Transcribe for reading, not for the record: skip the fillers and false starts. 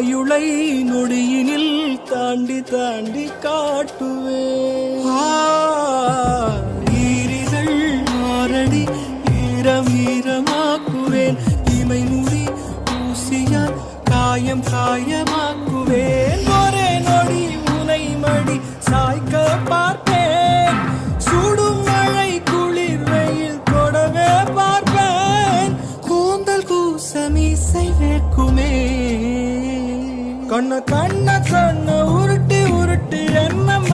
ஆயுளை நொடியினில் தாண்டி தாண்டி காட்டுவேன். ஈரிகள் மாரடி ஈரம் ஈரமாக்குவேன். இமை மூடி ஊசியால் காயம் காயமாக்குவேன். ஒரே நொடி உனை மடி சாய்க்க பார்ப்பேன். சுடும் மழை குளிர் வெயில் தொடவே பார்ப்பேன். கூந்தல் கூசமீசை வேக்குமே கண்ண கண்ண